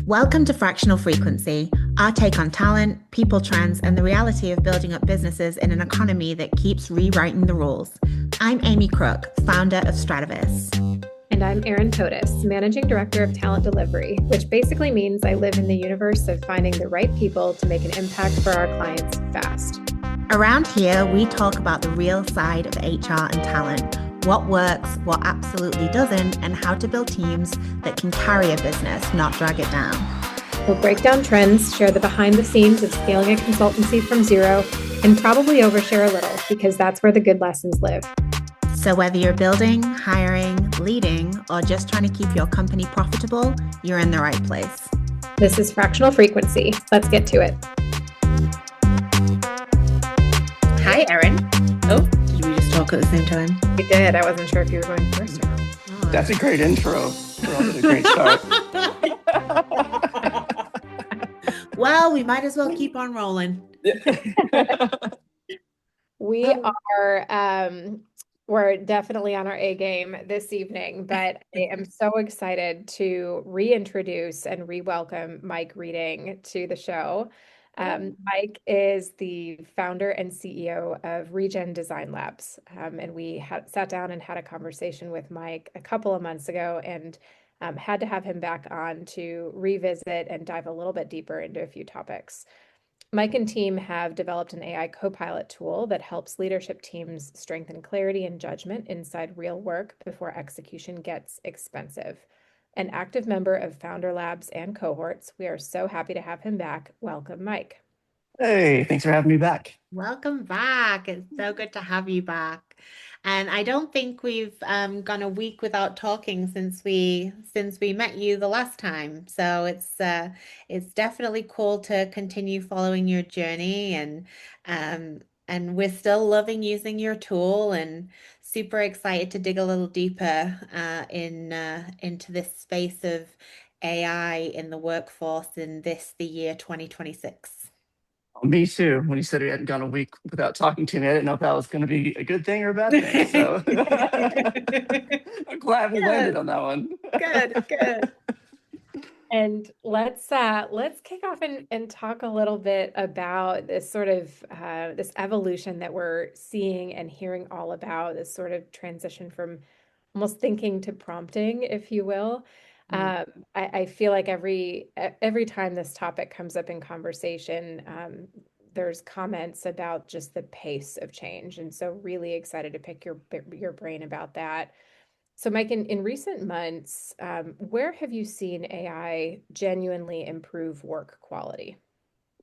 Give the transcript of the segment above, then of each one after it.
Welcome to Fractional Frequency, our take on talent, people trends, and the reality of building up businesses in an economy that keeps rewriting the rules. I'm Amy Crook, founder of Stratavis. And I'm Erin Totis, Managing Director of Talent Delivery, which basically means I live in the universe of finding the right people to make an impact for our clients fast. Around here, we talk about the real side of HR and talent, what works, what absolutely doesn't, and how to build teams that can carry a business, not drag it down. We'll break down trends, share the behind the scenes of scaling a consultancy from zero, and probably overshare a little because that's where the good lessons live. So whether you're building, hiring, leading, or just trying to keep your company profitable, you're in the right place. This is Fractional Frequency. Let's get to it. Hi, Erin. Oh, did we just talk at the same time? We did. I wasn't sure if you were going first or not. Oh. That's a great intro. A great start. Well, we might as well keep on rolling. We're definitely on our A game this evening, but I am so excited to reintroduce and re-welcome Mike Widening to the show. Mike is the founder and CEO of Regen Design Labs, and we sat down and had a conversation with Mike a couple of months ago and had to have him back on to revisit and dive a little bit deeper into a few topics. Mike and team have developed an AI co-pilot tool that helps leadership teams strengthen clarity and judgment inside real work before execution gets expensive. An active member of Founder Labs and cohorts, we are so happy to have him back. Welcome, Mike. Hey, thanks for having me back. Welcome back. It's so good to have you back. And I don't think we've gone a week without talking since we met you the last time. So it's definitely cool to continue following your journey and we're still loving using your tool and super excited to dig a little deeper into this space of AI in the workforce in the year 2026. Me too. When you said we hadn't gone a week without talking to me, I didn't know if that was going to be a good thing or a bad thing. So I'm glad we landed on that one. Good. And let's kick off and talk a little bit about this sort of this evolution that we're seeing and hearing all about, this sort of transition from almost thinking to prompting, if you will. I feel like every time this topic comes up in conversation, there's comments about just the pace of change, and so really excited to pick your brain about that. So, Mike, in recent months, where have you seen AI genuinely improve work quality?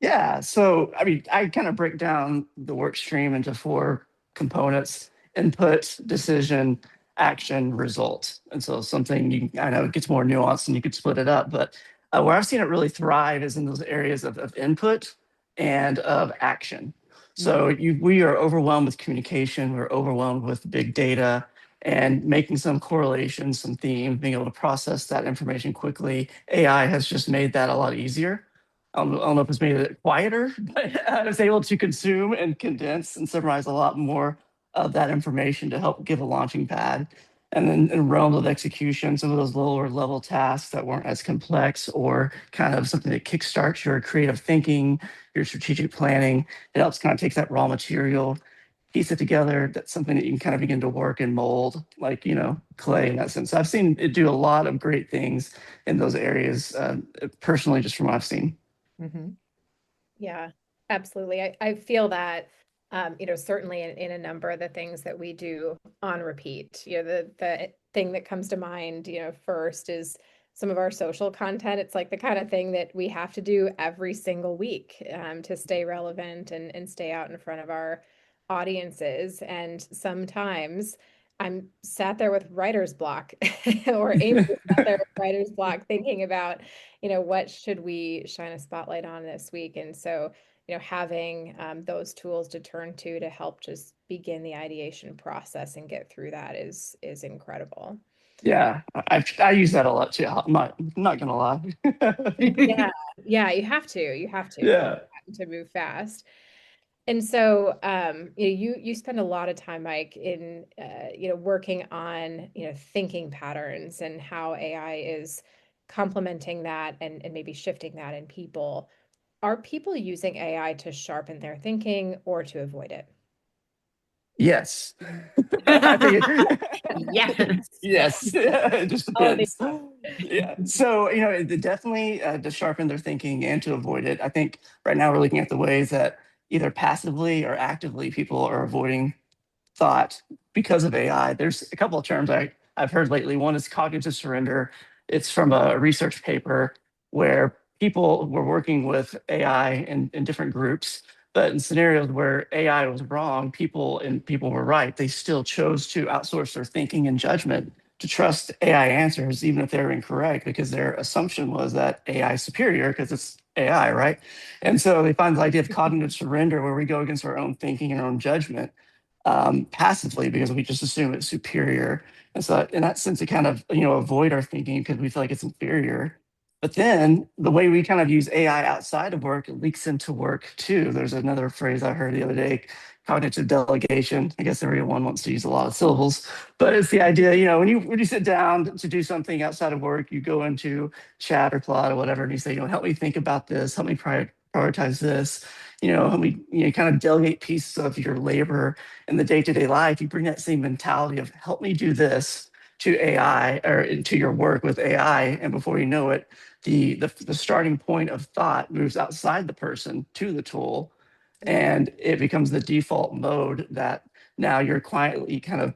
Yeah, so I mean, I kind of break down the work stream into four components: input, decision, action, result. And so something I know it gets more nuanced and you could split it up, but where I've seen it really thrive is in those areas of input and of action. So we are overwhelmed with communication, we're overwhelmed with big data and making some correlations, some themes, being able to process that information quickly. AI has just made that a lot easier. I don't know if it's made it quieter, but I was able to consume and condense and summarize a lot more of that information to help give a launching pad. And then in realm of execution, some of those lower level tasks that weren't as complex or kind of something that kickstarts your creative thinking, your strategic planning, it helps kind of take that raw material, piece it together. That's something that you can kind of begin to work and mold, like, clay in that sense. So I've seen it do a lot of great things in those areas, personally, just from what I've seen. Mm-hmm. Yeah, absolutely. I feel that, certainly in a number of the things that we do on repeat, the thing that comes to mind, first is some of our social content. It's like the kind of thing that we have to do every single week to stay relevant and stay out in front of our audiences. And sometimes I'm sat there with writer's block or Amy sat there with writer's block thinking about, what should we shine a spotlight on this week? And so, having those tools to turn to help just begin the ideation process and get through that is incredible. Yeah, I use that a lot too. I'm not gonna lie. Yeah, you have to. Yeah. To move fast. And so, you spend a lot of time, Mike, in working on thinking patterns and how AI is complementing that and maybe shifting that in people. Are people using AI to sharpen their thinking or to avoid it? Yes. I think Yes. yes, it just All of the depends. Yeah. So, definitely to sharpen their thinking and to avoid it. I think right now we're looking at the ways that either passively or actively people are avoiding thought because of AI. There's a couple of terms I've heard lately. One is cognitive surrender. It's from a research paper where people were working with AI in different groups, but in scenarios where AI was wrong, people were right. They still chose to outsource their thinking and judgment to trust AI answers, even if they were incorrect, because their assumption was that AI is superior because it's AI, right? And so they find the idea of cognitive surrender, where we go against our own thinking and our own judgment passively because we just assume it's superior. And so, in that sense, it kind of avoid our thinking because we feel like it's inferior. But then the way we kind of use AI outside of work, it leaks into work too. There's another phrase I heard the other day, cognitive delegation. I guess everyone wants to use a lot of syllables, but it's the idea, when you sit down to do something outside of work, you go into chat or Claude or whatever, and you say, help me think about this, help me prioritize this, help me, kind of delegate pieces of your labor in the day-to-day life. You bring that same mentality of help me do this to AI or into your work with AI, and before you know it, the starting point of thought moves outside the person to the tool, and it becomes the default mode that now you're quietly kind of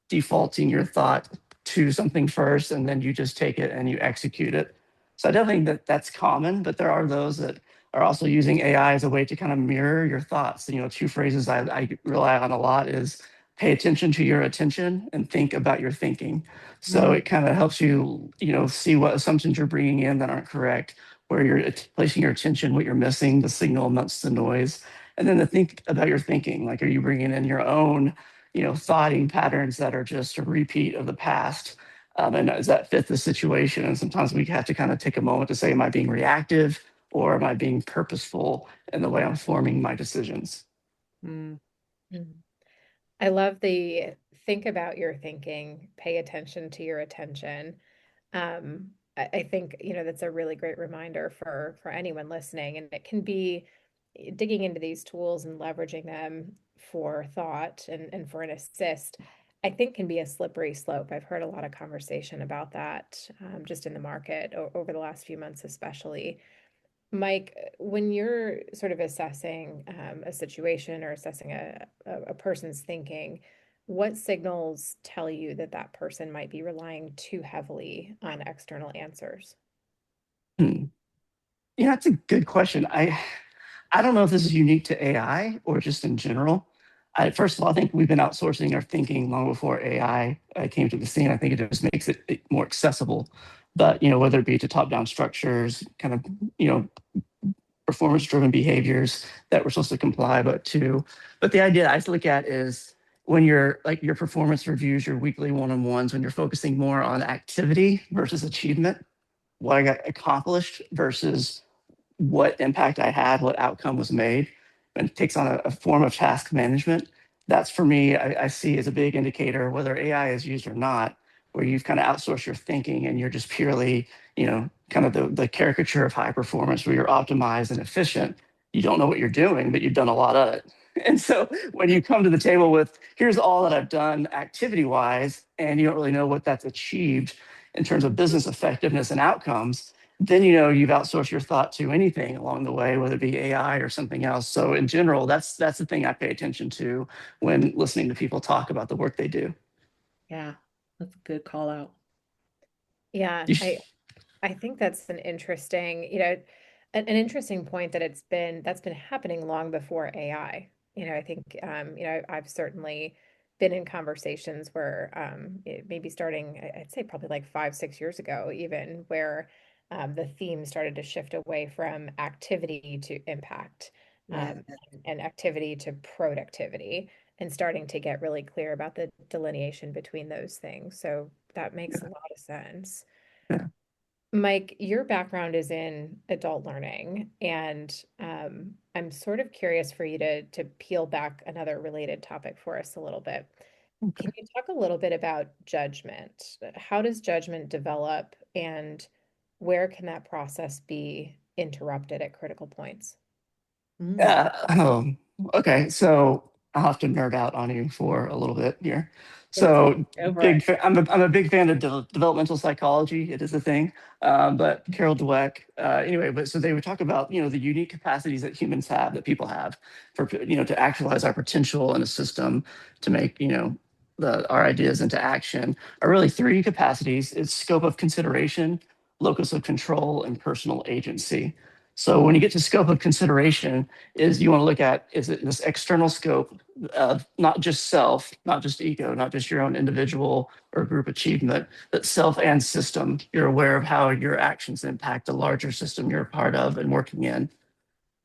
defaulting your thought to something first, and then you just take it and you execute it. So I definitely think that that's common, but there are those that are also using AI as a way to kind of mirror your thoughts. Two phrases I rely on a lot is pay attention to your attention and think about your thinking. So Mm. it kind of helps you, see what assumptions you're bringing in that aren't correct, where you're placing your attention, what you're missing, the signal amongst the noise, and then to think about your thinking. Like, are you bringing in your own, thoughting patterns that are just a repeat of the past? And does that fit the situation? And sometimes we have to kind of take a moment to say, am I being reactive or am I being purposeful in the way I'm forming my decisions? Mm. Mhm. I love the think about your thinking, pay attention to your attention. I think, that's a really great reminder for anyone listening, and it can be digging into these tools and leveraging them for thought and for an assist, I think can be a slippery slope. I've heard a lot of conversation about that just in the market over the last few months, especially. Mike, when you're sort of assessing a situation or assessing a person's thinking, what signals tell you that that person might be relying too heavily on external answers? Hmm. Yeah, that's a good question. I don't know if this is unique to AI or just in general. First of all, I think we've been outsourcing our thinking long before AI came to the scene. I think it just makes it more accessible. But whether it be to top-down structures, kind of performance-driven behaviors that we're supposed to comply, but the idea I look at is when you're like your performance reviews, your weekly one-on-ones, when you're focusing more on activity versus achievement, what I got accomplished versus what impact I had, what outcome was made, and it takes on a form of task management. That's for me, I see as a big indicator, whether AI is used or not, where you've kind of outsourced your thinking and you're just purely, kind of the caricature of high performance where you're optimized and efficient. You don't know what you're doing, but you've done a lot of it. And so when you come to the table with, here's all that I've done activity wise, and you don't really know what that's achieved in terms of business effectiveness and outcomes, then you've outsourced your thought to anything along the way, whether it be AI or something else. So in general, that's the thing I pay attention to when listening to people talk about the work they do. Yeah, that's a good call out. Yeah, You I think that's an interesting, an interesting point that that's been happening long before AI. I think I've certainly been in conversations where maybe starting, I'd say probably like 5, 6 years ago, even where the theme started to shift away from activity to impact, Yeah. um, and activity to productivity, and starting to get really clear about the delineation between those things. So that makes a lot of sense. yeah. Mike, your background is in adult learning, and I'm sort of curious for you to peel back another related topic for us a little bit. Can you talk a little bit about judgment? How does judgment develop, and where can that process be interrupted at critical points? Mm. Yeah. Okay. So I'll have to nerd out on you for a little bit here. It's So over it. I'm a big fan of developmental psychology. It is a thing. But Carol Dweck, anyway, but so they would talk about, the unique capacities that humans have, that people have for, to actualize our potential in a system to make, our ideas into action are really three capacities. It's scope of consideration, locus of control, and personal agency. So when you get to scope of consideration, is you want to look at, is it this external scope of not just self, not just ego, not just your own individual or group achievement, but self and system. You're aware of how your actions impact the larger system you're a part of and working in.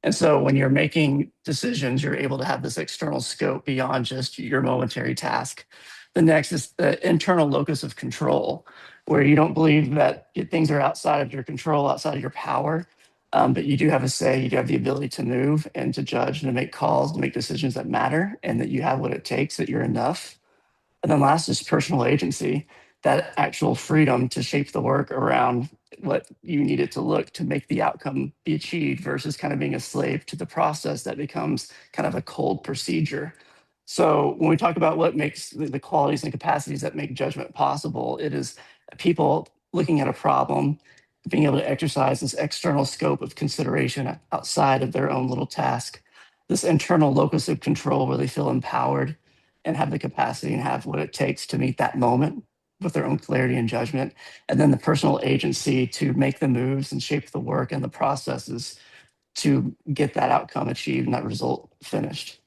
And so when you're making decisions, you're able to have this external scope beyond just your momentary task. The next is the internal locus of control, where you don't believe that things are outside of your control, outside of your power, but you do have a say, you do have the ability to move and to judge and to make calls, to make decisions that matter, and that you have what it takes, that you're enough. And then last is personal agency, that actual freedom to shape the work around what you need it to look to make the outcome be achieved versus kind of being a slave to the process that becomes kind of a cold procedure. So when we talk about what makes the qualities and capacities that make judgment possible, it is people looking at a problem, being able to exercise this external scope of consideration outside of their own little task, this internal locus of control where they feel empowered and have the capacity and have what it takes to meet that moment with their own clarity and judgment. And then the personal agency to make the moves and shape the work and the processes to get that outcome achieved and that result finished.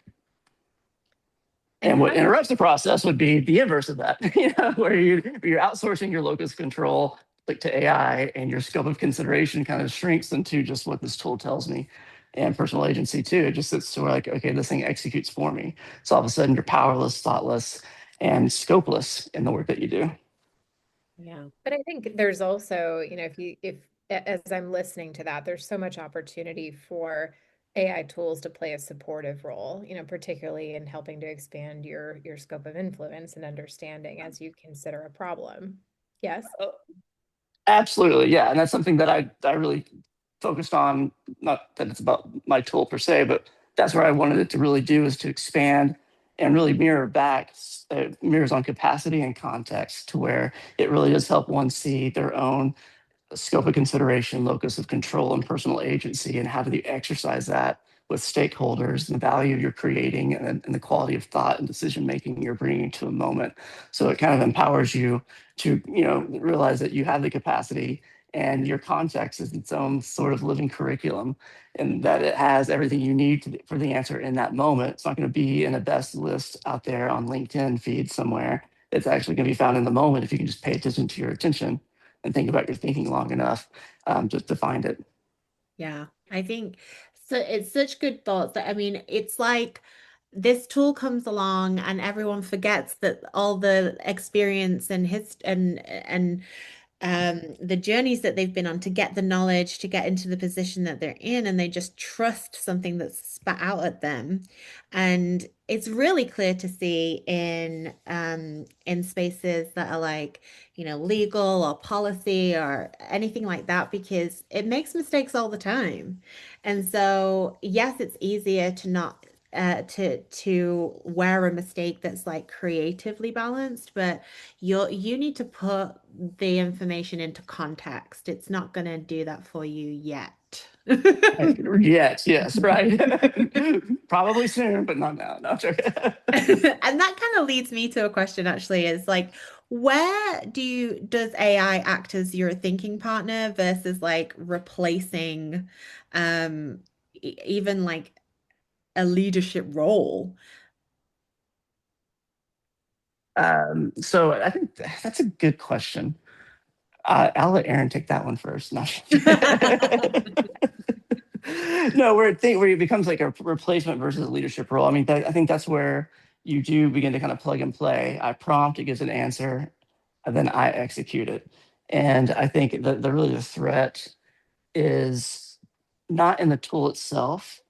And And what how interrupts the process would be the inverse of that, where you're outsourcing your locus control like to AI, and your scope of consideration kind of shrinks into just what this tool tells me. And personal agency too, it just sits to where like, okay, this thing executes for me. So all of a sudden you're powerless, thoughtless, and scopeless in the work that you do. yeah. But I think there's also, as I'm listening to that, there's so much opportunity for AI tools to play a supportive role, particularly in helping to expand your scope of influence and understanding as you consider a problem. Yes? Absolutely, yeah, and that's something that I really focused on. Not that it's about my tool per se, but that's where I wanted it to really do, is to expand and really mirror back, mirrors on capacity and context, to where it really does help one see their own scope of consideration, locus of control, and personal agency, and how do you exercise that with stakeholders and the value you're creating, and the quality of thought and decision making you're bringing to a moment. So it kind of empowers you to realize that you have the capacity, and your context is its own sort of living curriculum, and that it has everything you need for the answer in that moment. It's not going to be in a best list out there on LinkedIn feed somewhere. It's actually going to be found in the moment if you can just pay attention to your attention and think about your thinking long enough, just to find it. Yeah, I think so. It's such good thoughts that, I mean, it's like this tool comes along and everyone forgets that all the experience and the journeys that they've been on to get the knowledge, to get into the position that they're in, and they just trust something that's spat out at them. And it's really clear to see in spaces that are like, legal or policy or anything like that, because it makes mistakes all the time. And so, yes, it's easier to not to wear a mistake that's like creatively balanced, but you need to put the information into context. It's not going to do that for you yet. Yes, right. Probably soon, but not now. No, I'm joking. And that kind of leads me to a question actually, is like, where does AI act as your thinking partner versus like replacing even like a leadership role? So I think that's a good question. I'll let Aaron take that one first. No, no, where it becomes like a replacement versus a leadership role. I mean, I think that's where you do begin to kind of plug and play. I prompt, it gives an answer, and then I execute it. And I think that the threat is not in the tool itself.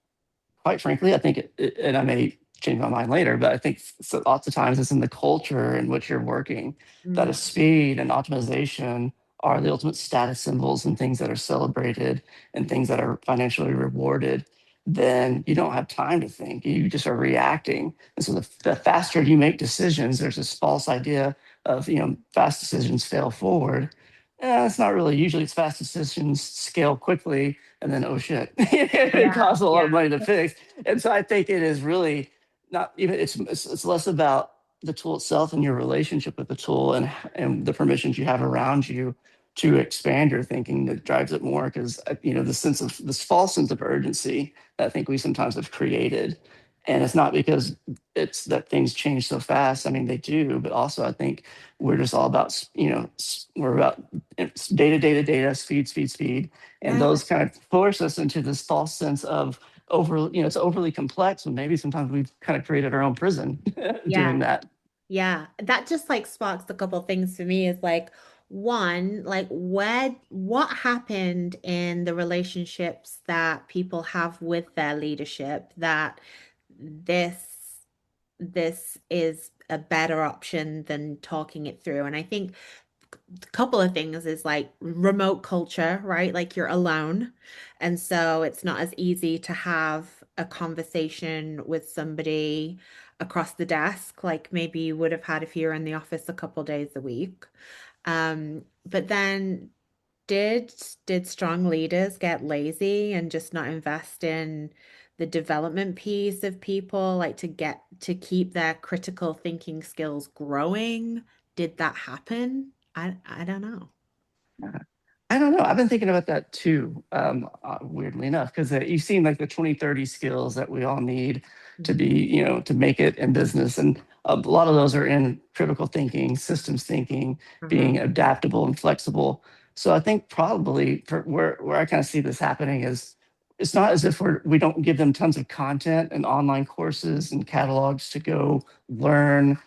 Quite frankly, I think, and I may change my mind later, but I think so lots of times it's in the culture in which you're working, that is Mm, speed and optimization are the ultimate status symbols and things that are celebrated and things that are financially rewarded, then you don't have time to think. You just are reacting. And so the faster you make decisions, there's this false idea of, fast decisions fail forward. It's not really. Usually it's fast decisions scale quickly and then, oh shit, it Yeah, costs a lot of yeah, money to fix. And so I think it is really not even, it's less about the tool itself and your relationship with the tool and the permissions you have around you to expand your thinking that drives it more. Because this false sense of urgency that I think we sometimes have created, and it's not because it's that things change so fast. I mean, they do, but also I think we're just all about we're about data, data, data, speed, speed, speed, and yeah, those kind of force us into this false sense of it's overly complex, and maybe sometimes we've kind of created our own prison doing yeah. that. Yeah, that just like sparks a couple things for me is like one, like what happened in the relationships that people have with their leadership that this this is a better option than talking it through. And I think a couple of things is like remote culture, right? Like you're alone. And so it's not as easy to have a conversation with somebody across the desk, like maybe you would have had if you were in the office a couple days a week. But then did did strong leaders get lazy and just not invest in the development piece of people, like to keep their critical thinking skills growing? Did that happen? I don't know. I don't know. I've been thinking about that too, weirdly enough, because you've seen like the 2030 skills that we all need to be, Mhm. to make it in business. And a lot of those are in critical thinking, systems thinking, being Mhm. adaptable and flexible. So I think probably for where I kind of see this happening is it's not as if we don't give them tons of content and online courses and catalogs to go learn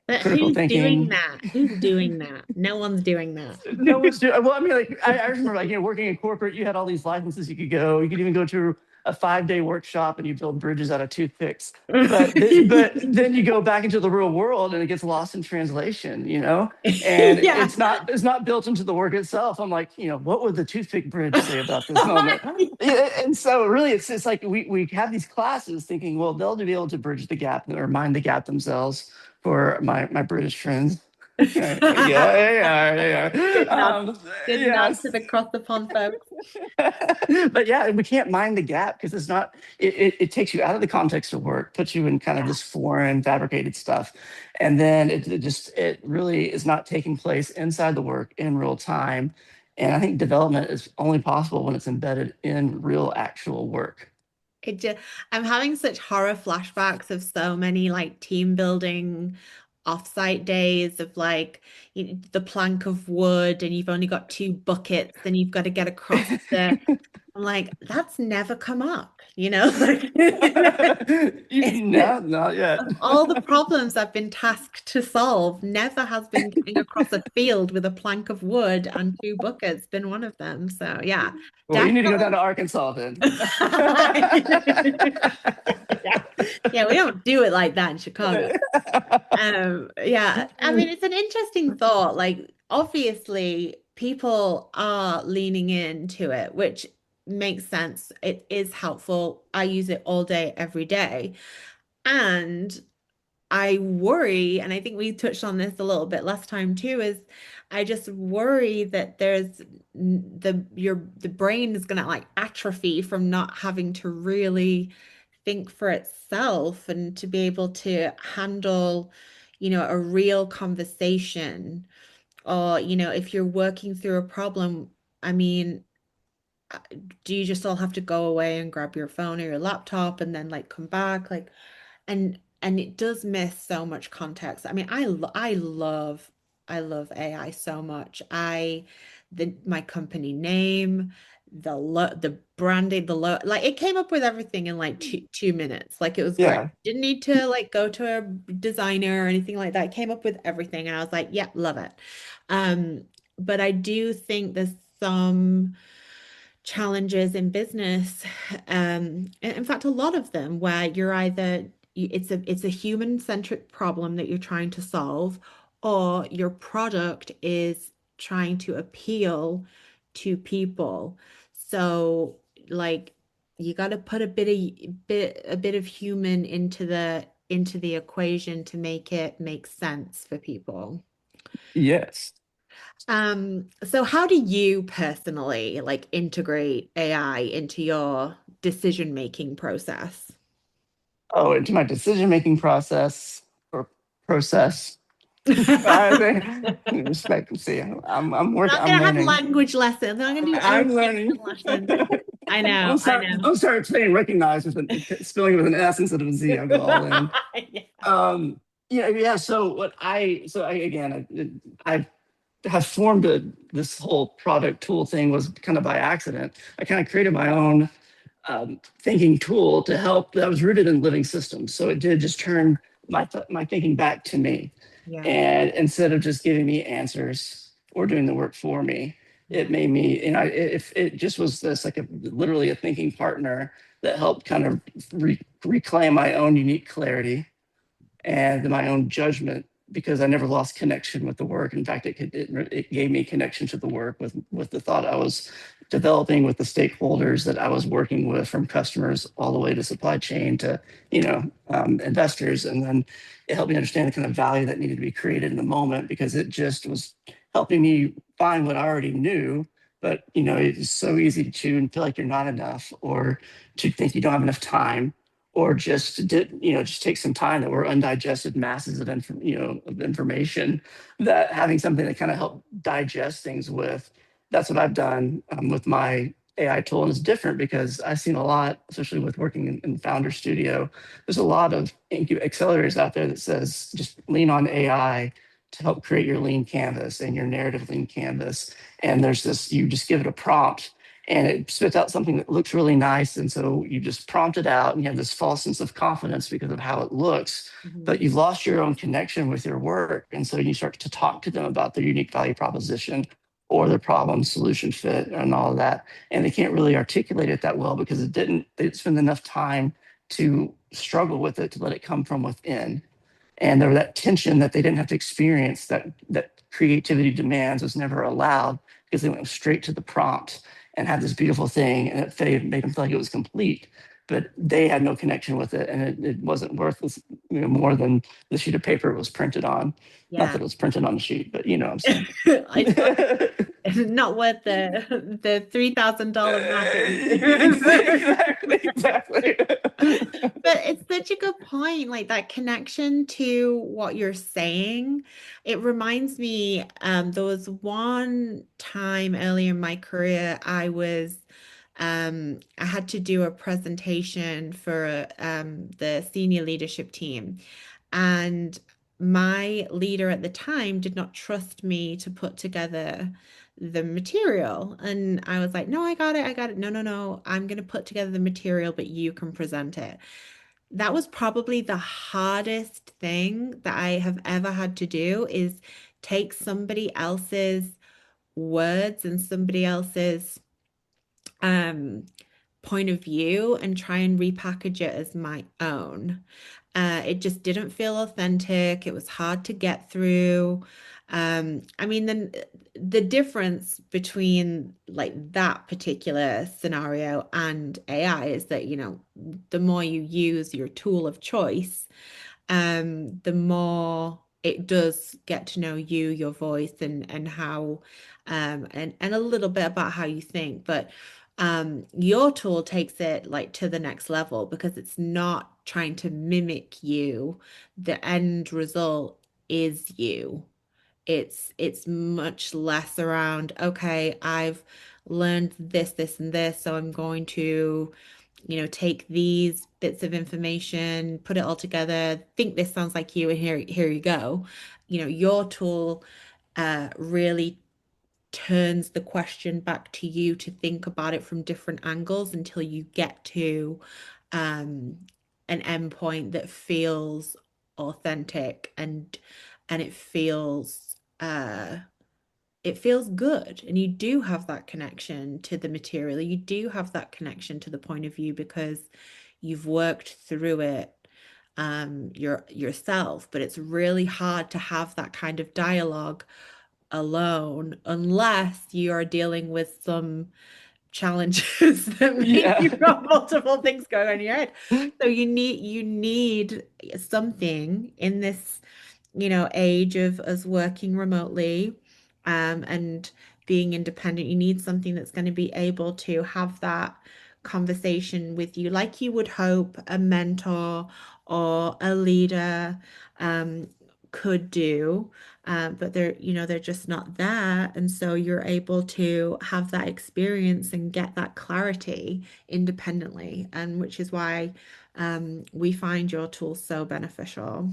But critical who's doing thinking. that? Who's doing that? No one's doing that. No one's doing well. I mean, like I remember, like working in corporate, you had all these licenses you could go. You could even go to a 5-day workshop and you build bridges out of toothpicks. But then you go back into the real world and it gets lost in translation. And Yeah. it's not built into the work itself. I'm like, what would the toothpick bridge say about this moment? Yeah, and so really, it's like we have these classes thinking, well, they'll be able to bridge the gap or mind the gap themselves for my British friends. Yeah, yeah, yeah, yeah. Good nod. Good nod to Yes. the cross the pond folks. But yeah, we can't mind the gap because it's not, it takes you out of the context of work, puts you in kind of Yeah. this foreign fabricated stuff. And then it really is not taking place inside the work in real time. And I think development is only possible when it's embedded in real actual work. It just, I'm having such horror flashbacks of so many like team building offsite days of like the plank of wood and you've only got two buckets and you've got to get across the I'm like, that's never come up, like No, not yet. of all the problems I've been tasked to solve, never has been getting across a field with a plank of wood and two buckets been one of them. So yeah, Well, you need to go down definitely. to Arkansas then. Yeah. Yeah, we don't do it like that in Chicago. Yeah, I mean, it's an interesting thought. Like, obviously, people are leaning into it, which makes sense. It is helpful. I use it all day, every day. And I worry, and I think we touched on this a little bit last time too, is I just worry that the brain is gonna like atrophy from not having to really think for itself and to be able to handle, a real conversation. Or, if you're working through a problem, I mean, uh, do you just all have to go away and grab your phone or your laptop and then like come back? Like, and it does miss so much context. I mean, I love AI so much. The my company name, the branding, like it came up with everything in like two minutes. Like it was great. Yeah. Didn't need to like go to a designer or anything like that. It came up with everything and I was like, yeah, love it. Um, but I do think there's some challenges in business, in fact, a lot of them where you're either it's a human-centric problem that you're trying to solve, or your product is trying to appeal to people. So like you got to put a bit of human into the equation to make it make sense for people. Yes. So how do you personally like integrate AI into your decision-making process? Oh, into my decision-making process or process. I think Not respect. See, I'm working. I'm gonna have learning. language lessons. Not gonna do I'm education learning. lessons. I I'm know, I sorry. know. I'm sorry. Saying recognize with spelling with an S instead of a Z. I'll go all in. Yeah. Um. Yeah. Yeah. So I again, I have formed this whole product tool thing was kind of by accident. I kind of created my own thinking tool to help that was rooted in living systems. So it did just turn my thinking back to me. Yeah. And instead of just giving me answers or doing the work for me, it Yeah. made me, if it just was this like literally a thinking partner that helped kind of reclaim my own unique clarity and my own judgment because I never lost connection with the work. In fact, it gave me connection to the work with the thought I was developing with the stakeholders that I was working with, from customers all the way to supply chain to investors, and then it helped me understand the kind of value that needed to be created in the moment because it just was helping me find what I already knew. But it's so easy to chew and feel like you're not enough, or to think you don't have enough time, or just take some time that were undigested masses of information, that having something to kind of help digest things with. That's what I've done with my AI tool. And it's different because I've seen a lot, especially with working in Founder Studio, there's a lot of accelerators out there that says just lean on AI to help create your lean canvas and your narrative lean canvas. And there's this, you just give it a prompt and it spits out something that looks really nice. And so you just prompt it out and you have this false sense of confidence because of how it looks, Mhm. but you've lost your own connection with your work. And so you start to talk to them about their unique value proposition or their problem solution fit and all of that. And they can't really articulate it that well because they didn't spend enough time to struggle with it, to let it come from within. And there was that tension that they didn't have to experience, that creativity demands was never allowed because they went straight to the prompt and had this beautiful thing, and it made them feel like it was complete, but they had no connection with it, and it wasn't worth more than the sheet of paper it was printed on. Not that Yeah. it was printed on the sheet, but you know what I'm saying. It's not, it's not worth the $3,000 Mac it was. Exactly. But it's such a good point, like that connection to what you're saying. It reminds me, there was one time earlier in my career, I had to do a presentation for the senior leadership team. And my leader at the time did not trust me to put together the material. And I was like, no, I got it. I got it. No, no, no. I'm going to put together the material, but you can present it. That was probably the hardest thing that I have ever had to do is take somebody else's words and somebody else's um point of view and try and repackage it as my own. It just didn't feel authentic. It was hard to get through. I mean, then the difference between like that particular scenario and AI is that, the more you use your tool of choice, the more it does get to know you, your voice, and how, and a little bit about how you think. But your tool takes it like to the next level because it's not trying to mimic you. The end result is you. It's much less around, okay, I've learned this, this, and this, so I'm going to take these bits of information, put it all together, think this sounds like you, and here you go. Your tool really turns the question back to you to think about it from different angles until you get to um, an endpoint that feels authentic and it feels good, and you do have that connection to the material. You do have that connection to the point of view because you've worked through it yourself. But it's really hard to have that kind of dialogue alone unless you are dealing with some challenges that mean Yeah. you've got multiple things going on in your head. So you need something in this, age of us working remotely, and being independent. You need something that's going to be able to have that conversation with you, like you would hope a mentor or a leader um, could do. But they're just not there. And so you're able to have that experience and get that clarity independently, and which is why we find your tools so beneficial.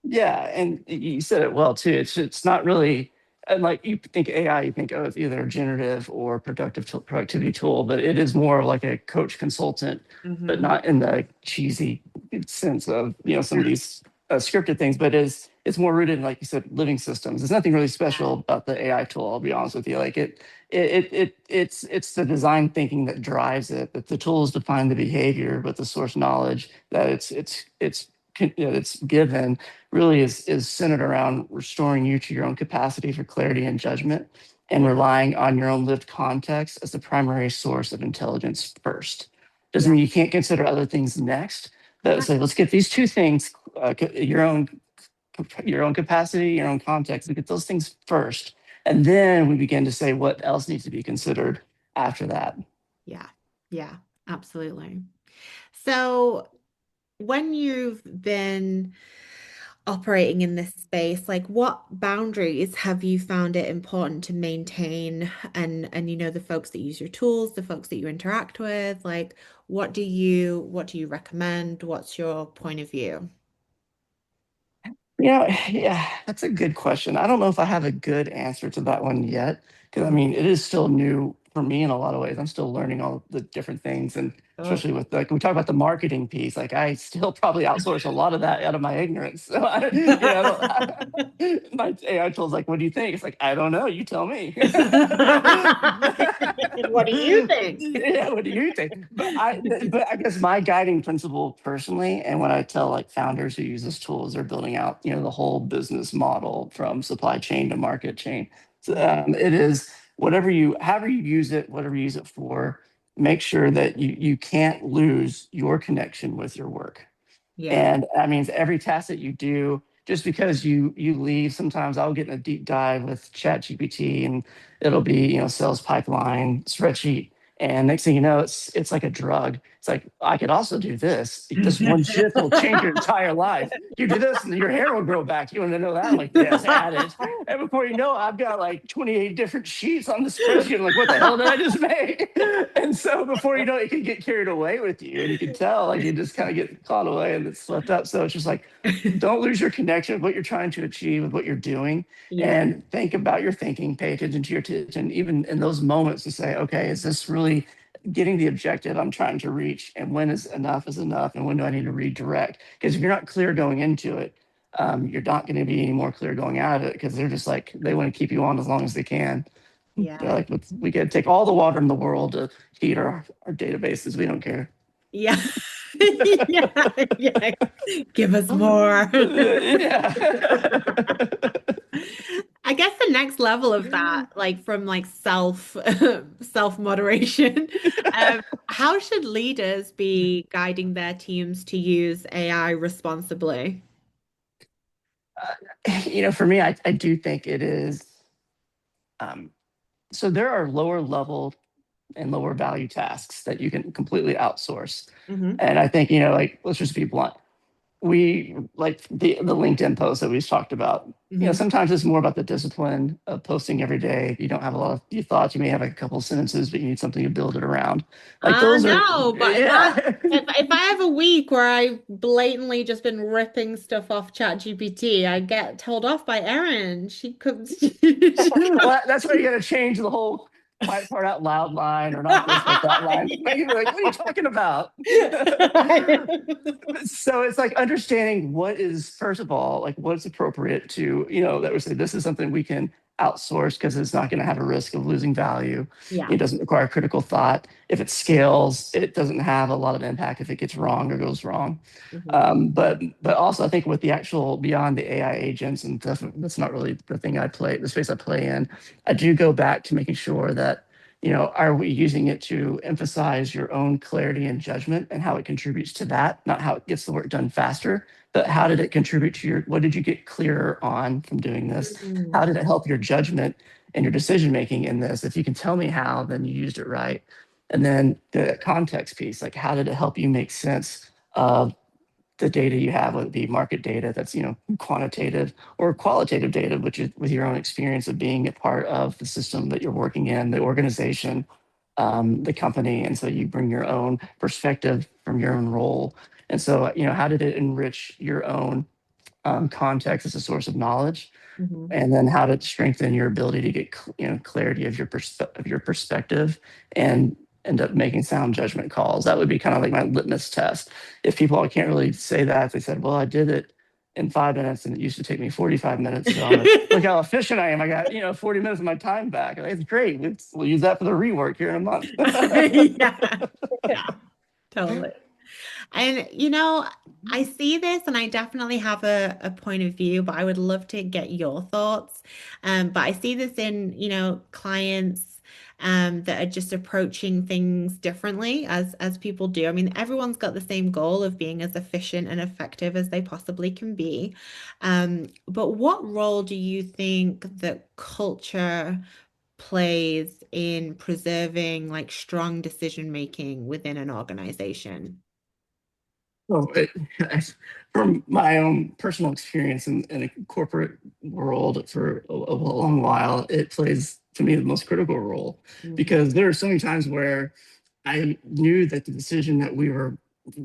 Yeah, and you said it well too. It's not really, and like you think AI, you think, oh, it's either a generative or productivity tool, but it is more like a coach consultant, but Hmm. not in the cheesy sense of some of these scripted things. But it's more rooted in, like you said, living systems. There's nothing really special about the AI tool. I'll be honest with you. Like it's the design thinking that drives it. That the tools define the behavior, but the source knowledge that it's given really is centered around restoring you to your own capacity for clarity and judgment, and Yeah. relying on your own lived context as the primary source of intelligence first. Doesn't Yeah. mean you can't consider other things next, but Right. say let's get these two things, your own capacity, your own context, we get those things first, and then we begin to say what else needs to be considered after that. Yeah. Yeah. Absolutely. So when you've been operating in this space, like what boundaries have you found it important to maintain, and the folks that use your tools, the folks that you interact with, like what do you recommend? What's your point of view? Yeah, that's a good question. I don't know if I have a good answer to that one yet, because I Mhm. mean, it is still new for me in a lot of ways. I'm still learning all the different things, and Oh. especially with like we talk about the marketing piece, like I still probably outsource a lot of that out of my ignorance. So my AI tool's like, "What do you think?" It's like, "I don't know. You tell me." What do you think? Yeah, what do you think? But I guess my guiding principle personally, and when I tell like founders who use this tool, is they're building out, the whole business model from supply chain to market chain. So, it is however you use it, whatever you use it for, make sure that you can't lose your connection with your work. Yeah. And that means every task that you do, just because you leave, sometimes I'll get in a deep dive with ChatGPT, and it'll be, sales pipeline spreadsheet. And next thing you know, it's like a drug. It's like, I could also do this. This one shift will change your entire life. You do this and your hair will grow back. You want to know that? I'm like, yes, add it. And before you know it, I've got like 28 different sheets on the spreadsheet. I'm like, what the hell did I just make? And so before you know it, you can get carried away with you. And you can tell, like, you just kind of get caught away and it's swept up. So it's just like, don't lose your connection with what you're trying to achieve, with what you're doing, Yeah. and think about your thinking, pay attention to your attention, even in those moments to say, okay, is this really getting the objective I'm trying to reach? And when is enough? And when do I need to redirect? Because if you're not clear going into it, you're not going to be any more clear going out of it, because they're just like, they want to keep you on as long as they can. They're Yeah. like, we got to take all the water in the world to feed our databases. We don't care. Yeah. Yeah. Yeah. Give us more. Yeah. I guess the next level of that, like from like self moderation, how should leaders be guiding their teams to use AI responsibly? For me, I do think it is. Um, so there are lower level and lower value tasks that you can completely outsource. Hmm. And I think, like, let's just be blunt. We like the LinkedIn post that we've talked about. Hmm. Sometimes it's more about the discipline of posting every day. You don't have a lot of your thoughts. You may have a couple of sentences, but you need something to build it around. Like those are, No, but if I yeah. if I have a week where I've blatantly just been ripping stuff off ChatGPT, I get told off by Erin. She could. Well, that's why you got to change the whole quiet part out loud line, or not this, but that line. You're like, what are you talking about? So it's like understanding what is, first of all, like what's appropriate to, that we say this is something we can outsourced because it's not going to have a risk of losing value. Yeah. It doesn't require critical thought. If it scales, it doesn't have a lot of impact if it gets wrong or goes wrong. Mhm. But also I think with the actual beyond the AI agents, and that's not really the space I play in. I do go back to making sure that, are we using it to emphasize your own clarity and judgment and how it contributes to that, not how it gets the work done faster, but how did it contribute to what did you get clearer on from doing this? Mhm. How did it help your judgment and your decision making in this? If you can tell me how, then you used it right. And then the context piece, like how did it help you make sense of the data you have, whether it be market data that's quantitative or qualitative data, which is with your own experience of being a part of the system that you're working in, the organization, the company, and so you bring your own perspective from your own role. And so, how did it enrich your own context as a source of knowledge? Mhm. And then how to strengthen your ability to get clarity of your perspective and end up making sound judgment calls. That would be kind of like my litmus test. If people can't really say that, they said, well, I did it in 5 minutes and it used to take me 45 minutes, so look how efficient I am. I got 40 minutes of my time back. It's great. We'll use that for the rework here in a month. Yeah. Yeah, totally. And I see this and I definitely have a point of view, but I would love to get your thoughts. But I see this in, clients that are just approaching things differently as people do. I mean, everyone's got the same goal of being as efficient and effective as they possibly can be. But what role do you think that culture plays in preserving like strong decision making within an organization? Well, from my own personal experience in a corporate world for a long while, it plays to me the most critical role Mhm. because there are so many times where I knew that the decision that we were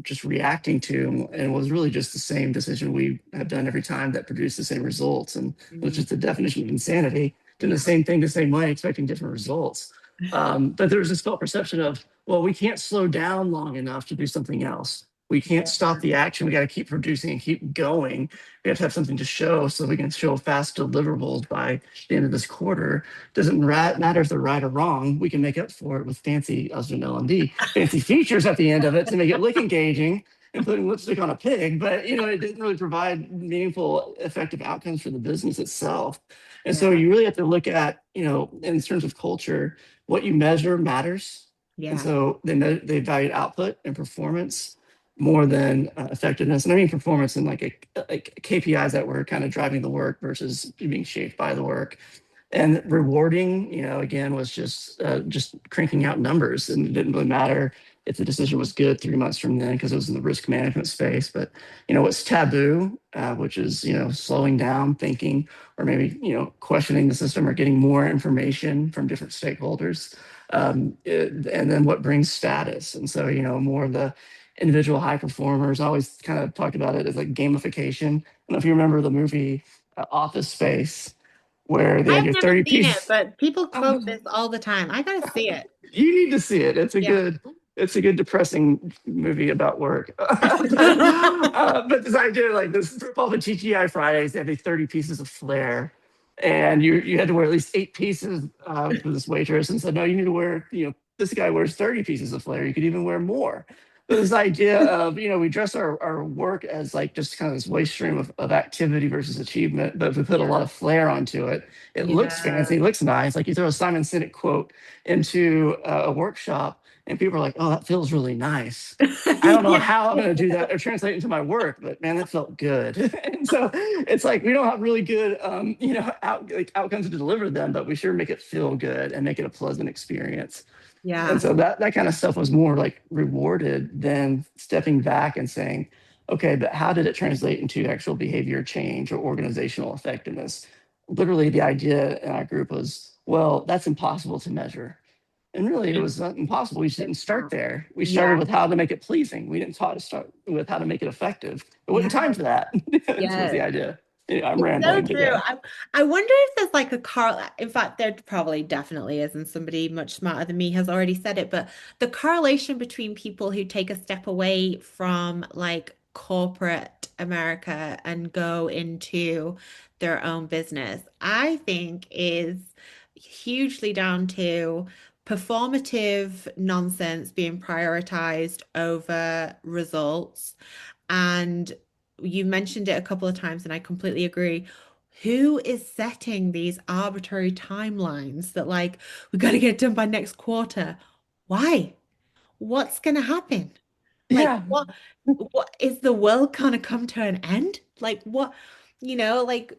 just reacting to and was really just the same decision we have done every time that produced the same results, and which Mhm. is the definition of insanity, doing the Yeah. same thing the same way, expecting different results. But there was this felt perception of, well, we can't slow down long enough to do something else. We can't Yeah. stop the action. We got to keep producing and keep going. We have to have something to show so we can show fast deliverables by the end of this quarter. Doesn't matter if they're right or wrong. We can make up for it with fancy, as you know, LMD, fancy features at the end of it to make it look engaging and putting lipstick on a pig. But it didn't really provide meaningful, effective outcomes for the business itself. And so Yeah. you really have to look at, in terms of culture, what you measure matters. And Yeah. so they value output and performance more than effectiveness. And I mean performance in like KPIs that were kind of driving the work versus being shaped by the work. And rewarding, again, was just cranking out numbers, and it didn't really matter if the decision was good 3 months from then because it was in the risk management space. But what's taboo, which is slowing down, thinking, or maybe questioning the system or getting more information from different stakeholders, and then what brings status. And so more of the individual high performers. I always kind of talked about it as like gamification. I don't know if you remember the movie Office Space, where they had I've your never 30 seen it, piece. but people quote Oh, this all the time. I gotta see it. you need to see it. Yeah. It's a good depressing movie about work. But this idea, like this, all the TGI Fridays, they have these 30 pieces of flair. And you had to wear at least 8 pieces for this waitress, and said, no, you need to wear, this guy wears 30 pieces of flair. You could even wear more. But this idea of, we dress our work as like just kind of this waste stream of activity versus achievement, but if we put a lot Yeah. of flair onto it, it looks Yeah. fancy, it looks nice. Like you throw a Simon Sinek quote into a workshop, and people are like, "Oh, that feels really nice." I don't know Yeah. how I'm going to do that or translate into my work, but man, that felt good. And so it's like we don't have really good, outcomes to deliver them, but we sure make it feel good and make it a pleasant experience. And Yeah. so that kind of stuff was more like rewarded than stepping back and saying, okay, but how did it translate into actual behavior change or organizational effectiveness? Literally, the idea in our group was, well, that's impossible to measure. And really, it was not impossible. We just didn't start there. We started Yeah. with how to make it pleasing. We didn't taught to start with how to make it effective. There wasn't Yeah. time for that. This was the Yeah. idea. Yeah, I'm It's so rambling, but true. yeah. I wonder if there's like a in fact, there probably definitely is, and somebody much smarter than me has already said it, but the correlation between people who take a step away from like corporate America and go into their own business, I think is hugely down to performative nonsense being prioritized over results. And you mentioned it a couple of times, and I completely agree. Who is setting these arbitrary timelines that, like, we got to get done by next quarter? Why? What's going to happen? Like, Yeah. what is the world gonna come to an end? Like, what, like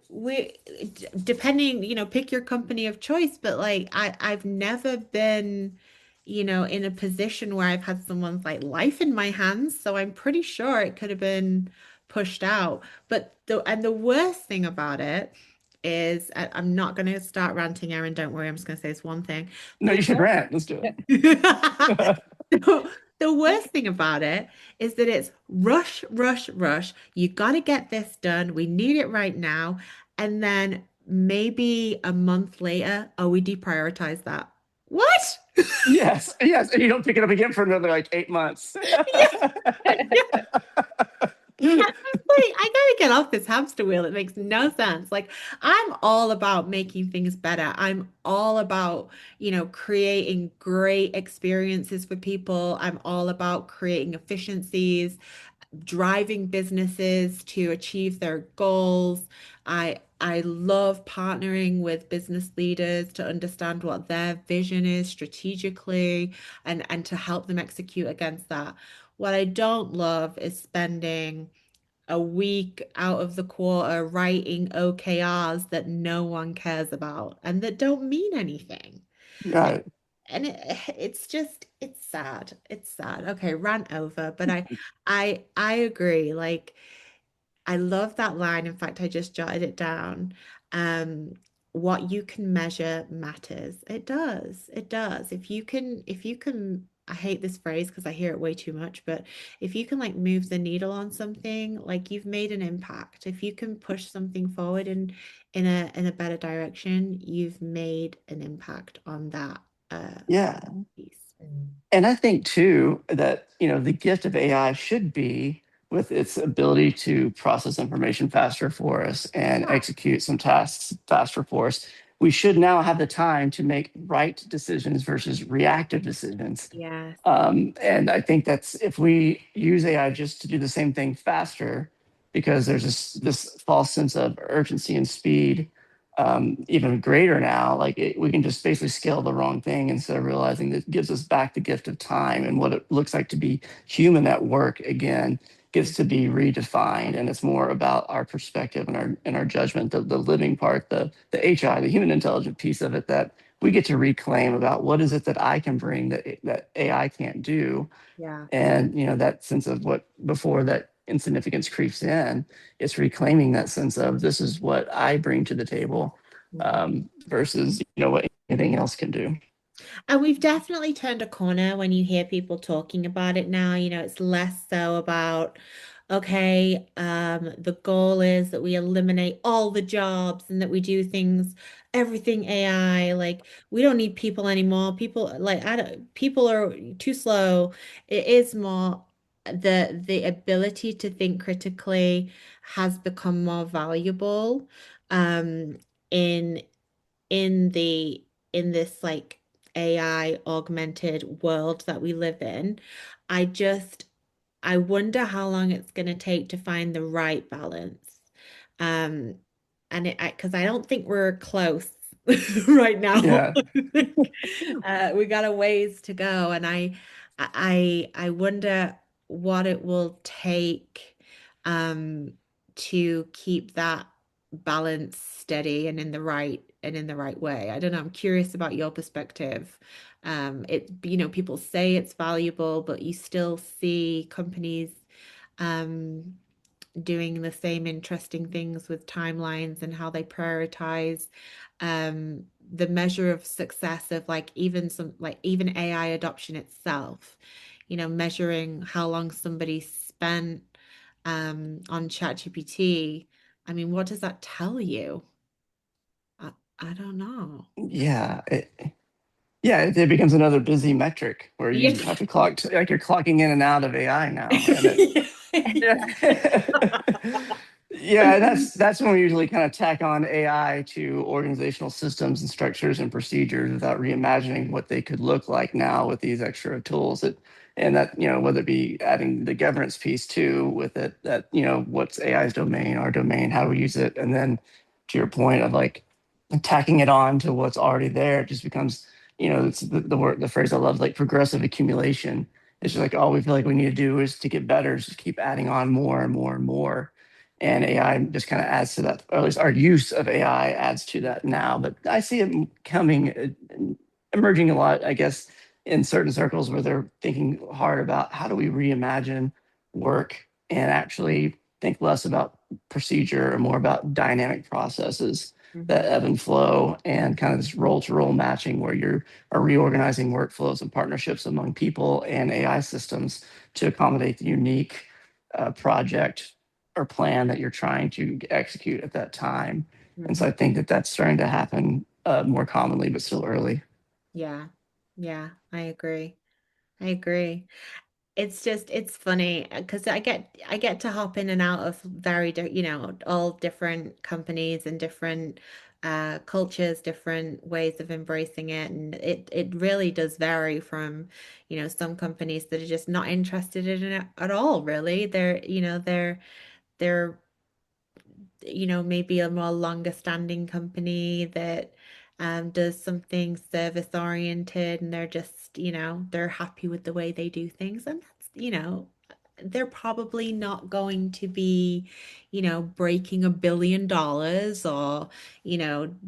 depending, pick your company of choice, but like, I've never been, in a position where I've had someone's like life in my hands. So I'm pretty sure it could have been pushed out. But the worst thing about it is, I'm not going to start ranting, Erin. Don't worry. I'm just going to say this one thing. No, The you should rant. Let's do it. the, the worst thing about it is that it's rush, rush, rush. You got to get this done. We need it right now. And then maybe a month later, oh, we deprioritize that. What? Yes, yes. And you don't pick it up again for another like 8 months. Yeah. Like, I gotta get off this hamster wheel. It makes no sense. Like, I'm all about making things better. I'm all about, creating great experiences for people. I'm all about creating efficiencies, driving businesses to achieve their goals. I love partnering with business leaders to understand what their vision is strategically and to help them execute against that. What I don't love is spending a week out of the quarter writing OKRs that no one cares about and that don't mean anything. Right. And it's just it's sad. It's sad. Okay, rant over, but I agree. Like, I love that line. In fact, I just jotted it down. Um, what you can measure matters. It does. It does. If you can, I hate this phrase because I hear it way too much, but if you can like move the needle on something, like you've made an impact. If you can push something forward in a better direction, you've made an impact on that Yeah. piece. And I think too that, the gift of AI should be with its ability to process information faster for us and Yeah. execute some tasks faster for us. We should now have the time to make right decisions versus reactive decisions. Yes. And I think that's if we use AI just to do the same thing faster, because there's this false sense of urgency and speed, even greater now. Like we can just basically scale the wrong thing instead of realizing that it gives us back the gift of time and what it looks like to be human at work again gets to be redefined, and it's more about our perspective and our judgment, the living part, the HI, the human intelligent piece of it that we get to reclaim about what is it that I can bring that AI can't do. Yeah. And that sense of what before that insignificance creeps in, it's reclaiming that sense of this is what I bring to the table, versus what anything else can do. And we've definitely turned a corner when you hear people talking about it now. It's less so about, okay, the goal is that we eliminate all the jobs and that we do things, everything AI. Like, we don't need people anymore. People like I don't people are too slow. It is more the ability to think critically has become more valuable in in the in this like AI augmented world that we live in. I just I wonder how long it's going to take to find the right balance. Um, and because I don't think we're close right now. Yeah. We got a ways to go, and I wonder what it will take to keep that balance steady and in the right way. I don't know. I'm curious about your perspective. People say it's valuable, but you still see companies um, doing the same interesting things with timelines and how they prioritize the measure of success of like even AI adoption itself, measuring how long somebody spent on ChatGPT. I mean, what does that tell you? I, I don't know. Yeah. It becomes another busy metric where you have to clock, like you're clocking in and out of AI now. And Yeah. Yeah. Yeah, that's when we usually kind of tack on AI to organizational systems and structures and procedures without reimagining what they could look like now with these extra tools that and that, whether it be adding the governance piece too with it, that, what's AI's domain, our domain, how we use it, and then to your point of like tacking it on to what's already there, it just becomes, it's the word, the phrase I love, like progressive accumulation. It's just like all we feel like we need to do is to get better, is just keep adding on more and more and more. And AI just kind of adds to that, or at least our use of AI adds to that now. But I see it coming, emerging a lot, I guess, in certain circles where they're thinking hard about how do we reimagine work and actually think less about procedure and more about dynamic processes that ebb and flow, and kind of this role to role matching where you are reorganizing workflows and partnerships among people and AI systems to accommodate the unique project or plan that you're trying to execute at that time. And so I think that that's starting to happen more commonly, but still early. Yeah. Yeah, I agree. I agree. It's just it's funny because I get to hop in and out of all different companies and different cultures, different ways of embracing it, and it really does vary from, some companies that are just not interested in it at all, really. They're maybe a more longer standing company that does something service oriented, and they're just, they're happy with the way they do things. And that's, they're probably not going to be, breaking $1 billion or,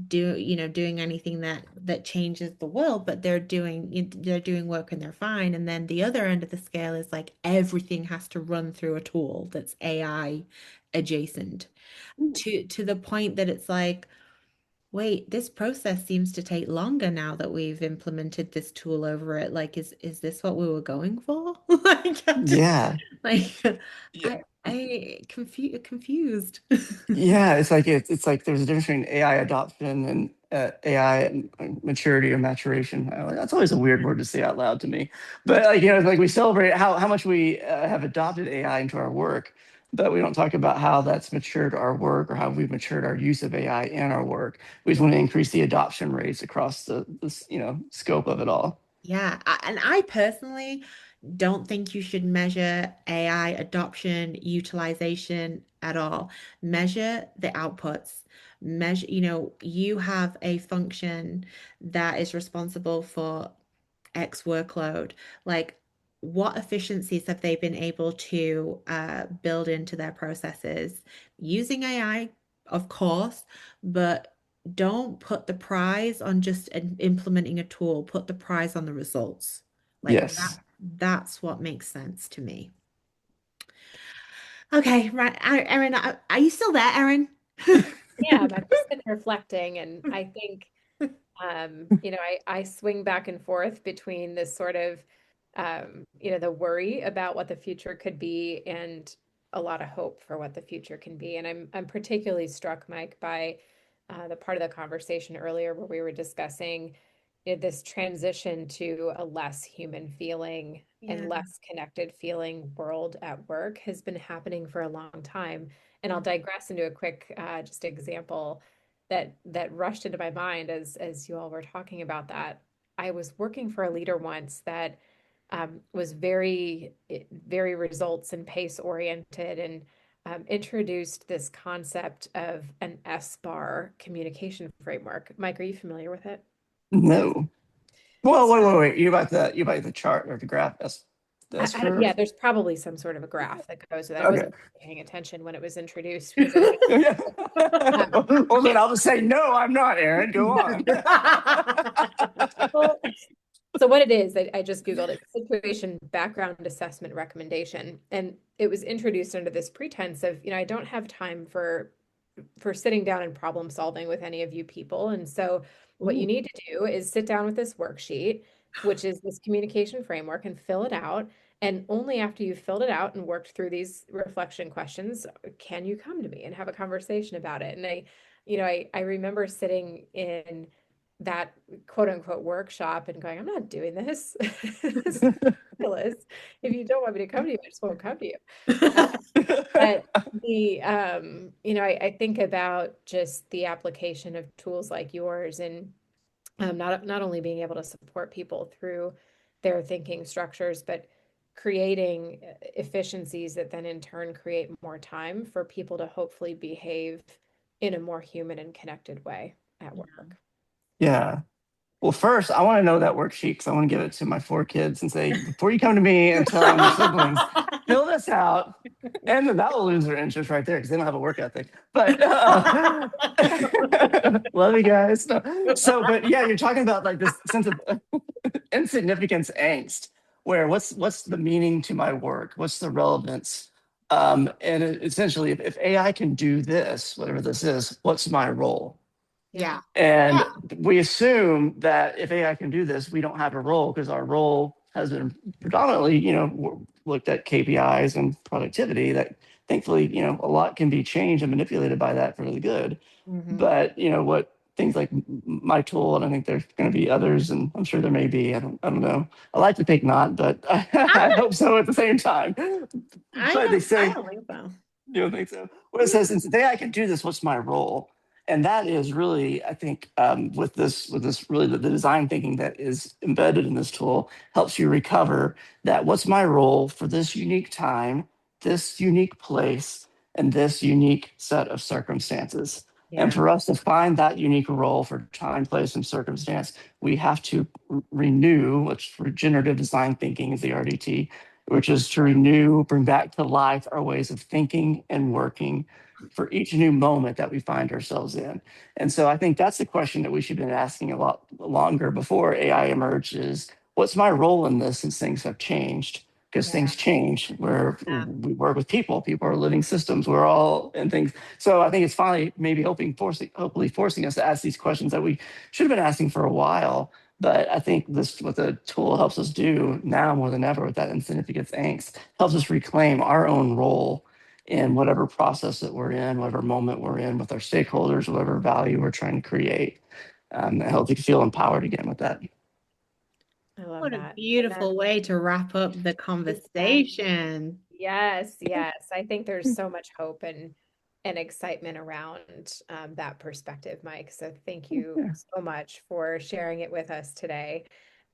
doing anything that changes the world, but they're doing work and they're fine. And then the other end of the scale is like everything has to run through a tool that's AI adjacent to the point that it's like, wait, this process seems to take longer now that we've implemented this tool over it. Like, is this what we were going for? Like, Yeah. like Yeah. I confused. Yeah, it's like there's a difference between AI adoption and AI maturity or maturation. That's always a weird word to say out loud to me. But like like we celebrate how much we have adopted AI into our work, but we don't talk about how that's matured our work or how we've matured our use of AI in our work. We just Yeah. want to increase the adoption rates across the scope of it all. Yeah, and I personally don't think you should measure AI adoption, utilization at all. Measure the outputs. Measure, you have a function that is responsible for X workload. Like, what efficiencies have they been able to build into their processes using AI, of course, but don't put the prize on just implementing a tool. Put the prize on the results. Like Yes. that's what makes sense to me. Okay, right. Erin, are you still there, Erin? Yeah, I'm just been reflecting, and I think I swing back and forth between this sort of the worry about what the future could be and a lot of hope for what the future can be. And I'm particularly struck, Mike, by the part of the conversation earlier where we were discussing this transition to a less human feeling Yeah. and less connected feeling world at work has been happening for a long time. And I'll digress into a quick just example that rushed into my mind as you all were talking about that. I was working for a leader once that was very results and pace oriented, and introduced this concept of an S-bar communication framework. Mike, are you familiar with it? No. Well, So wait. You about the chart or the graph? The S yeah, curve. there's probably some sort of a graph that goes with that. I Okay. wasn't paying attention when it was introduced because I think Yeah. um, Well, then I'll just say no. I'm not, Aaron. Go on. well, so what it is, I just Googled it, situation background assessment recommendation. And it was introduced under this pretense of, I don't have time for sitting down and problem solving with any of you people. And so what you Ooh. need to do is sit down with this worksheet, which is this communication framework, and fill it out. And only after you've filled it out and worked through these reflection questions can you come to me and have a conversation about it. And I remember sitting in that quote unquote workshop and going, I'm not doing this. ridiculous. If you don't want me to come to you, I just won't come to you. But I think about just the application of tools like yours and not only being able to support people through their thinking structures, but creating efficiencies that then in turn create more time for people to hopefully behave in a more human and connected way at work. Yeah. Well, first, I want to know that worksheet because I want to give it to my 4 kids and say, before you come to me and tell on your siblings, fill this out. And then that will lose their interest right there because they don't have a work ethic. But love you guys. No. So, but yeah, you're talking about like this sense of insignificance angst, where what's the meaning to my work? What's the relevance? And essentially, if AI can do this, whatever this is, what's my role? Yeah. And we assume that if AI can do this, we don't have a role because our role has been predominantly, looked at KPIs and productivity. That thankfully, a lot can be changed and manipulated by that for the good. Mhm. But what things like my tool, and I think there's going to be others, and I'm sure there may be. I don't know. I like to think not, but I hope so at the same time. But they I say, don't think so. you don't think so? Well, it says, since AI can do this, what's my role? And that is really, I think, with this really the design thinking that is embedded in this tool helps you recover that what's my role for this unique time, this unique place, and this unique set of circumstances. And Yeah. for us to find that unique role for time, place, and circumstance, we have to renew, which regenerative design thinking is the RDT, which is to renew, bring back to life our ways of thinking and working for each new moment that we find ourselves in. And so I think that's the question that we should have been asking a lot longer before AI emerges. What's my role in this since things have changed? Because Yeah. things change where Yeah. we work with people. People are living systems. We're all in things. So I think it's finally maybe hopefully forcing us to ask these questions that we should have been asking for a while. But I think this, what the tool helps us do now more than ever with that insignificance angst, helps us reclaim our own role in whatever process that we're in, whatever moment we're in with our stakeholders, whatever value we're trying to create. It helps you feel empowered again with that. I love What a that. And then, beautiful way to wrap up the conversation. yes, yes. I think there's so much hope and excitement around that perspective, Mike. So thank you Yeah. so much for sharing it with us today.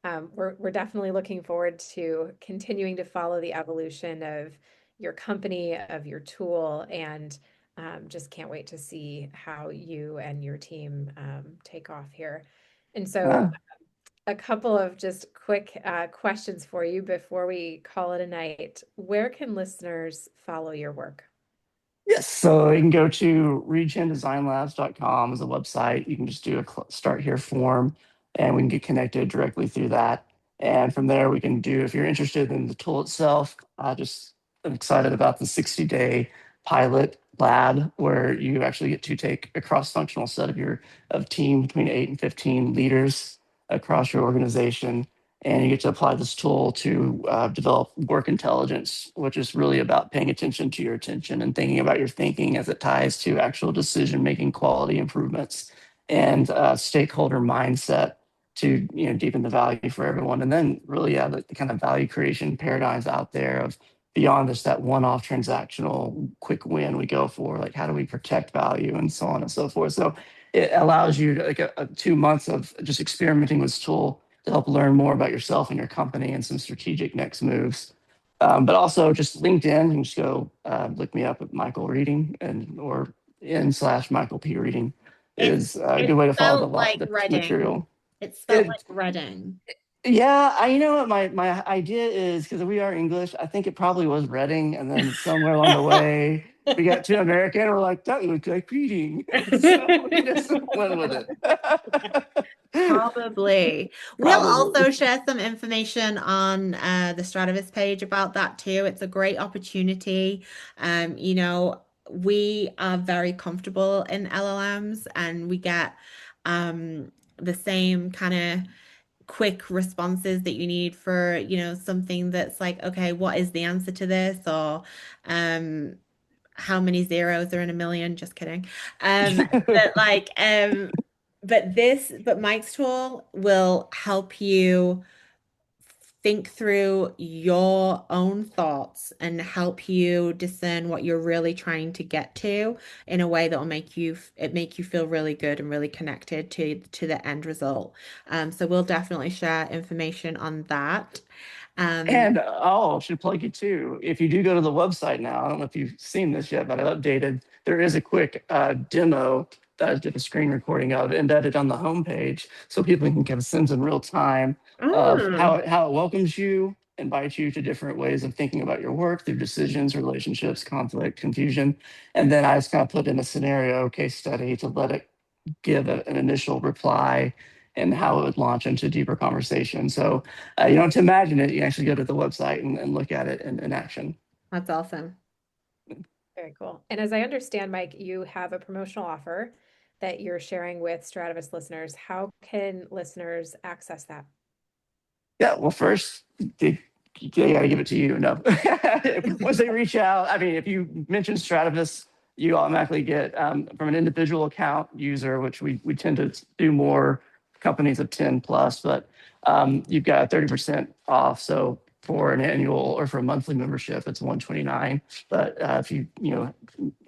We're definitely looking forward to continuing to follow the evolution of your company, of your tool, and just can't wait to see how you and your team take off here. And so Uh, a couple of just quick questions for you before we call it a night. Where can listeners follow your work? Yes, so you can go to regendesignlabs.com as a website. You can just do a start here form and we can get connected directly through that. And from there, we can do, if you're interested in the tool itself, I'm excited about the 60-day pilot lab where you actually get to take a cross-functional set of team between 8 and 15 leaders across your organization, and you get to apply this tool to develop work intelligence, which is really about paying attention to your attention and thinking about your thinking as it ties to actual decision making quality improvements and stakeholder mindset to deepen the value for everyone. And then really, yeah, the kind of value creation paradigms out there of beyond just that one-off transactional quick win we go for, like how do we protect value and so on and so forth. So it allows you to, like a 2 months of just experimenting with this tool to help learn more about yourself and your company and some strategic next moves. But also just LinkedIn, you can just go look me up at Michael Reading or /Michael P. Reading It's is a good it's way to follow spelled like the Reading. material. It's spelled It, like Reading. yeah, you know what my idea is, because we are English, I think it probably was Reading, and then somewhere along the way we got too American. We're like, that looks like reading, so we just went with it. Probably. We'll Probably. also share some information on the Strativus page about that too. It's a great opportunity. We are very comfortable in LLMs and we get the same kind of quick responses that you need for, something that's like, okay, what is the answer to this? Or how many zeros are in a million? Just kidding. But like but Mike's tool will help you think through your own thoughts and help you discern what you're really trying to get to in a way that will make you feel really good and really connected to the end result. So we'll definitely share information on that. And oh, should plug you too. If you do go to the website now, I don't know if you've seen this yet, but I updated. There is a quick demo that I did a screen recording of embedded on the homepage, so people can get a sense in real time of Oh, how it welcomes you, invites you to different ways of thinking about your work through decisions, relationships, conflict, confusion, and then I just kind of put in a scenario case study to let it give an initial reply and how it would launch into deeper conversation. So you don't have to imagine it. You actually go to the website and look at it in action. that's awesome. Very cool. And as I understand, Mike, you have a promotional offer that you're sharing with Strativus listeners. How can listeners access that? Yeah, well, first, they got to give it to you. No. Once they reach out, I mean, if you mention Strativus, you automatically get from an individual account user, which we tend to do more companies of 10 plus, but you've got 30% off. So for an annual or for a monthly membership, it's 129. But if you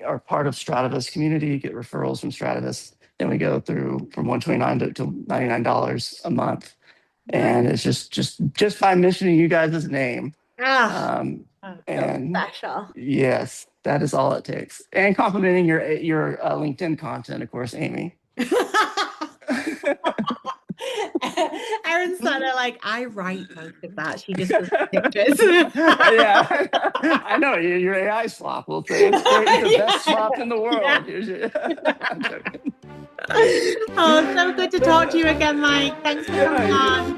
are part of Strativus community, you get referrals from Strativus. Then we go through from 129 to $99 a month. And it's just by mentioning you guys' name. Ah, so And special. yes, that is all it takes. And complimenting your LinkedIn content, of course, Amy. Erin's sort of like, I write most of that. She just does the pictures. Yeah, I know your AI swap will say it's the best swap in the world. Yeah. I'm joking. Oh, so good to talk to you again, Mike. Thanks for coming on.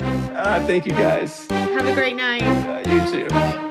Thank you guys. Have a great night. You too.